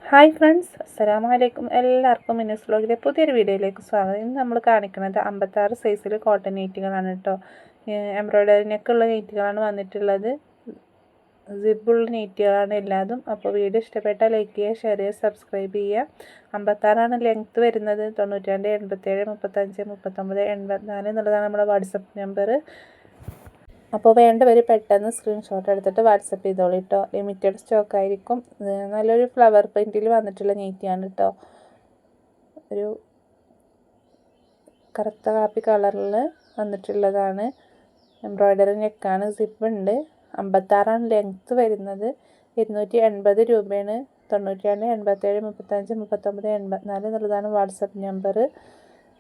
Hi friends, അസ്സലാമു അലൈക്കും. എല്ലാവർക്കും മിന്നസ് വ്ലോഗിലെ പുതിയൊരു വീഡിയോയിലേക്ക് സ്വാഗതം. ഇന്ന് നമ്മൾ കാണിക്കുന്നത് 56 സൈസിൽ കോട്ടൺ നൈറ്റികളാണ് കേട്ടോ. എംബ്രോയ്ഡറി ഉള്ള നൈറ്റികളാണ് വന്നിട്ടുള്ളത്. സിബുള്ള നൈറ്റികളാണ് എല്ലാതും. അപ്പോൾ വീഡിയോ ഇഷ്ടപ്പെട്ടാൽ ലൈക്ക് ചെയ്യുക, ഷെയർ ചെയ്യുക, സബ്സ്ക്രൈബ് ചെയ്യുക. 56 ലെങ്ത്ത് വരുന്നത്. 92 87 35 39 84 എന്നുള്ളതാണ് നമ്മുടെ വാട്സപ്പ് നമ്പർ. അപ്പോൾ വേണ്ടവർ പെട്ടെന്ന് സ്ക്രീൻഷോട്ട് എടുത്തിട്ട് വാട്സപ്പ് ചെയ്തോളൂ കേട്ടോ. ലിമിറ്റഡ് സ്റ്റോക്ക് ആയിരിക്കും. നല്ലൊരു ഫ്ലവർ പ്രിൻറ്റിൽ വന്നിട്ടുള്ള നൈറ്റിയാണ് കേട്ടോ. ഒരു കറുത്ത കാപ്പി കളറിൽ വന്നിട്ടുള്ളതാണ്. എംബ്രോയ്ഡറി നെക്കാണ്, സിപ്പുണ്ട്. 56 ലെങ്ത്ത് വരുന്നത്. 280 രൂപയാണ്. 92 87 35 39 84 എന്നുള്ളതാണ് വാട്സപ്പ് നമ്പർ.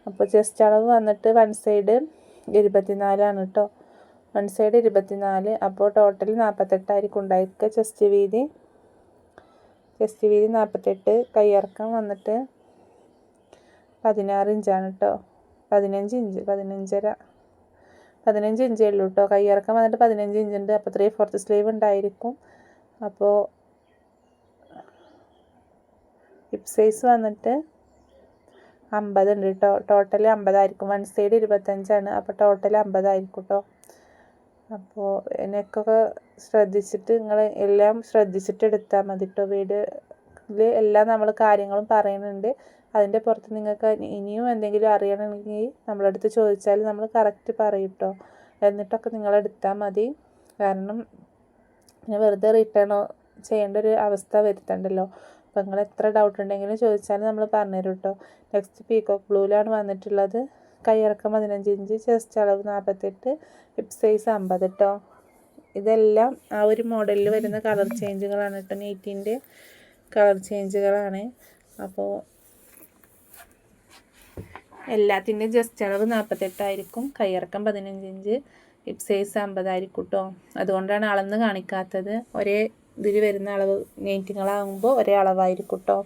അപ്പോൾ ചെസ്റ്റ് അളവ് വന്നിട്ട് വൺ സൈഡ് 24 കേട്ടോ. One side 24. അപ്പോൾ ടോട്ടൽ 48 ആയിരിക്കും ഉണ്ടായിരിക്കുക. ചെസ്റ്റ് വീതി 48. കയ്യിറക്കം വന്നിട്ട് 16 ഇഞ്ചാണ് കേട്ടോ. 15 ഇഞ്ച് 15 ഇഞ്ചേ ഉള്ളൂ കേട്ടോ. കയ്യിറക്കം വന്നിട്ട് 15 ഇഞ്ച് ഉണ്ട്. അപ്പോൾ 3/4 സ്ലീവ് ഉണ്ടായിരിക്കും. അപ്പോൾ ഹിപ്പ് സൈസ് വന്നിട്ട് 50 ഉണ്ട് കേട്ടോ. ടോട്ടൽ 50 ആയിരിക്കും. വൺ സൈഡ് 25 അപ്പോൾ ടോട്ടൽ 50 ആയിരിക്കും കേട്ടോ. അപ്പോൾ നെക്കൊക്കെ ശ്രദ്ധിച്ചിട്ട് നിങ്ങൾ എല്ലാം ശ്രദ്ധിച്ചിട്ട് എടുത്താൽ മതി കേട്ടോ. വീഡിയോയിൽ എല്ലാം നമ്മൾ കാര്യങ്ങളും പറയുന്നുണ്ട്. അതിൻ്റെ പുറത്ത് നിങ്ങൾക്ക് ഇനിയും എന്തെങ്കിലും അറിയണമെങ്കിൽ നമ്മളടുത്ത് ചോദിച്ചാൽ നമ്മൾ കറക്റ്റ് പറയും കേട്ടോ. എന്നിട്ടൊക്കെ നിങ്ങളെടുത്താൽ മതി. കാരണം പിന്നെ വെറുതെ റിട്ടേണോ ചെയ്യേണ്ട ഒരു അവസ്ഥ വരുത്തണ്ടല്ലോ. അപ്പോൾ നിങ്ങൾ എത്ര ഡൗട്ട് ഉണ്ടെങ്കിലും ചോദിച്ചാൽ നമ്മൾ പറഞ്ഞുതരും കേട്ടോ. നെക്സ്റ്റ് പീകോക്ക് ബ്ലൂവിലാണ് വന്നിട്ടുള്ളത്. കയ്യിറക്കം 15 ഇഞ്ച്, ചെസ്റ്റ് അളവ് 48, ഹിപ്പ് സൈസ് 50 കേട്ടോ. ഇതെല്ലാം ആ ഒരു മോഡലിൽ വരുന്ന കളർ ചേഞ്ചുകളാണ് കേട്ടോ. നൈറ്റിൻ്റെ കളർ ചേഞ്ചുകളാണ്. അപ്പോൾ എല്ലാത്തിൻ്റെയും ചെസ്റ്റ് അളവ് 48 ആയിരിക്കും. കയ്യിറക്കം 15 ഇഞ്ച്, ഹിപ്പ് സൈസ് 50 ആയിരിക്കും കേട്ടോ. അതുകൊണ്ടാണ് അളന്ന് കാണിക്കാത്തത്. ഒരേ ഇതിൽ വരുന്ന അളവ് നൈറ്റികളാകുമ്പോൾ ഒരേ അളവായിരിക്കും കേട്ടോ.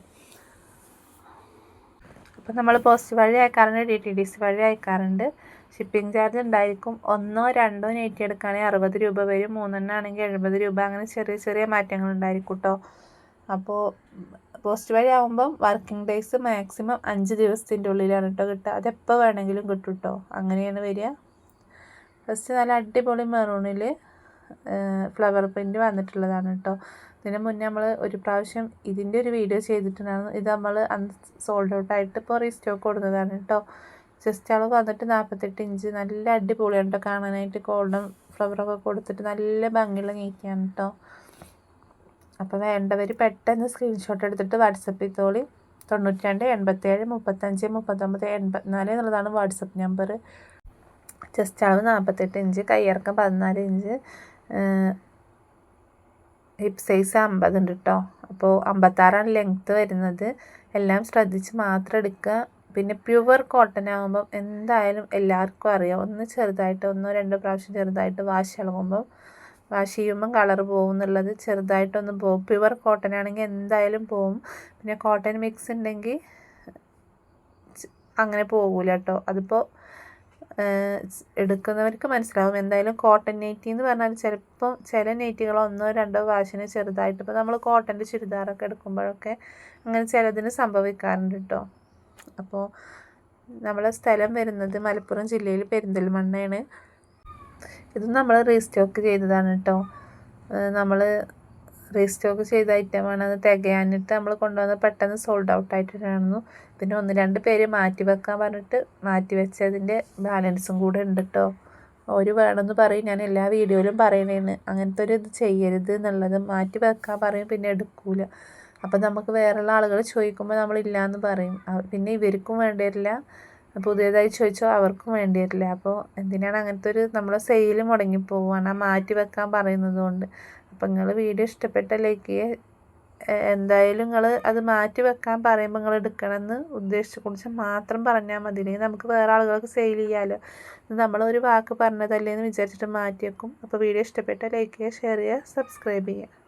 അപ്പോൾ നമ്മൾ പോസ്റ്റ് വഴി അയക്കാറുണ്ട്, DTDC വഴി അയക്കാറുണ്ട്. ഷിപ്പിംഗ് ചാർജ് ഉണ്ടായിരിക്കും. 1 2 നൈറ്റി എടുക്കുകയാണെങ്കിൽ 60 രൂപ വരും. 3 ആണെങ്കിൽ 70 രൂപ. അങ്ങനെ ചെറിയ ചെറിയ മാറ്റങ്ങൾ ഉണ്ടായിരിക്കും കേട്ടോ. അപ്പോൾ പോസ്റ്റ് വഴി ആകുമ്പം വർക്കിംഗ് ഡേയ്സ് മാക്സിമം 5 ദിവസത്തിൻ്റെ ഉള്ളിലാണ് കേട്ടോ കിട്ടുക. അതെപ്പോൾ വേണമെങ്കിലും കിട്ടും കേട്ടോ. അങ്ങനെയാണ് വരിക. ഫസ്റ്റ് നല്ല അടിപൊളി മെറൂണിൽ ഫ്ലവർ പ്രിൻറ്റ് വന്നിട്ടുള്ളതാണ് കേട്ടോ. ഇതിന് മുന്നേ നമ്മൾ ഒരു പ്രാവശ്യം ഇതിൻ്റെ ഒരു വീഡിയോ ചെയ്തിട്ടുണ്ടായിരുന്നു. ഇത് നമ്മൾ അന്ന് സോൾഡ് ഔട്ട് ആയിട്ട് ഇപ്പോൾ റീസ്റ്റോക്ക് കൊടുത്തതാണ് കേട്ടോ. ചെസ്റ്റ് അളവ് വന്നിട്ട് 48 ഇഞ്ച്. നല്ല അടിപൊളിയാണ് കേട്ടോ കാണാനായിട്ട്. ഗോൾഡൻ ഫ്ലവറൊക്കെ കൊടുത്തിട്ട് നല്ല ഭംഗിയുള്ള നൈറ്റിയാണ് കേട്ടോ. അപ്പോൾ വേണ്ടവർ പെട്ടെന്ന് സ്ക്രീൻഷോട്ട് എടുത്തിട്ട് വാട്സപ്പ് ചെയ്തോളി. 92 87 35 39 84 എന്നുള്ളതാണ് വാട്സപ്പ് നമ്പർ. ചെസ്റ്റ് അളവ് 48 ഇഞ്ച്, കയ്യിറക്കം 14 ഇഞ്ച്, ഹിപ്പ് സൈസ് 50 ഉണ്ട് കേട്ടോ. അപ്പോൾ 56 ലെങ്ത്ത് വരുന്നത്. എല്ലാം ശ്രദ്ധിച്ച് മാത്രം എടുക്കുക. പിന്നെ പ്യുവർ കോട്ടൺ ആകുമ്പം എന്തായാലും എല്ലാവർക്കും അറിയാം, ഒന്ന് ചെറുതായിട്ട് 1 2 പ്രാവശ്യം ചെറുതായിട്ട് വാഷ് ചെയ്യുമ്പം കളർ പോകും എന്നുള്ളത് ചെറുതായിട്ടൊന്നും പോകും. പ്യുവർ കോട്ടൺ ആണെങ്കിൽ എന്തായാലും പോകും. പിന്നെ കോട്ടൺ മിക്സ് ഉണ്ടെങ്കിൽ അങ്ങനെ പോകില്ല കേട്ടോ. അതിപ്പോൾ എടുക്കുന്നവർക്ക് മനസ്സിലാവും. എന്തായാലും കോട്ടൺ നൈറ്റി എന്ന് പറഞ്ഞാൽ ചിലപ്പോൾ ചില നൈറ്റികൾ 1 2 വാഷിന് ചെറുതായിട്ട്, ഇപ്പോൾ നമ്മൾ കോട്ടൻ്റെ ചുരിദാറൊക്കെ എടുക്കുമ്പോഴൊക്കെ അങ്ങനെ ചിലതിന് സംഭവിക്കാറുണ്ട് കേട്ടോ. അപ്പോൾ നമ്മളെ സ്ഥലം വരുന്നത് മലപ്പുറം ജില്ലയിൽ പെരിന്തൽമണ്ണയാണ്. ഇത് നമ്മൾ റീസ്റ്റോക്ക് ചെയ്തതാണ് കേട്ടോ. നമ്മൾ റീസ്റ്റോക്ക് ചെയ്ത ഐറ്റമാണ്. അത് തികയാനിട്ട് നമ്മൾ കൊണ്ടുവന്ന് പെട്ടെന്ന് സോൾഡ് ഔട്ട് ആയിട്ടായിരുന്നു. പിന്നെ 1 2 പേര് മാറ്റി വെക്കാൻ പറഞ്ഞിട്ട് മാറ്റി വെച്ചതിൻ്റെ ബാലൻസും കൂടെ ഉണ്ട് കേട്ടോ. ഒരു വേണമെന്ന് പറയും, ഞാൻ എല്ലാ വീഡിയോയിലും പറയണേന്ന് അങ്ങനത്തെ ഒരു ഇത് ചെയ്യരുത് എന്നുള്ളത്. മാറ്റി വെക്കാൻ പറയും, പിന്നെ എടുക്കൂല. അപ്പം നമുക്ക് വേറെയുള്ള ആളുകൾ ചോദിക്കുമ്പോൾ നമ്മളില്ലയെന്ന് പറയും. പിന്നെ ഇവർക്കും വേണ്ടി വരില്ല, പുതിയതായി ചോദിച്ചോ അവർക്കും വേണ്ടി വരില്ല. അപ്പോൾ എന്തിനാണ് അങ്ങനത്തെ ഒരു നമ്മളെ സെയിൽ മുടങ്ങിപ്പോവുകയാണ് ആ മാറ്റി വെക്കാൻ പറയുന്നത് കൊണ്ട്. അപ്പം നിങ്ങൾ വീഡിയോ ഇഷ്ടപ്പെട്ട ലൈക്ക് ചെയ്യുക. എന്തായാലും നിങ്ങൾ അത് മാറ്റി വെക്കാൻ പറയുമ്പോൾ നിങ്ങൾ എടുക്കണമെന്ന് ഉദ്ദേശിച്ച് കുറിച്ച് മാത്രം പറഞ്ഞാൽ മതി. ഇല്ലെങ്കിൽ നമുക്ക് വേറെ ആളുകൾക്ക് സെയിൽ ചെയ്യാമല്ലോ. നമ്മളൊരു വാക്ക് പറഞ്ഞതല്ലേ എന്ന് വിചാരിച്ചിട്ട് മാറ്റി വെക്കും. അപ്പോൾ വീഡിയോ ഇഷ്ടപ്പെട്ട ലൈക്ക് ചെയ്യുക, ഷെയർ ചെയ്യുക, സബ്സ്ക്രൈബ് ചെയ്യുക.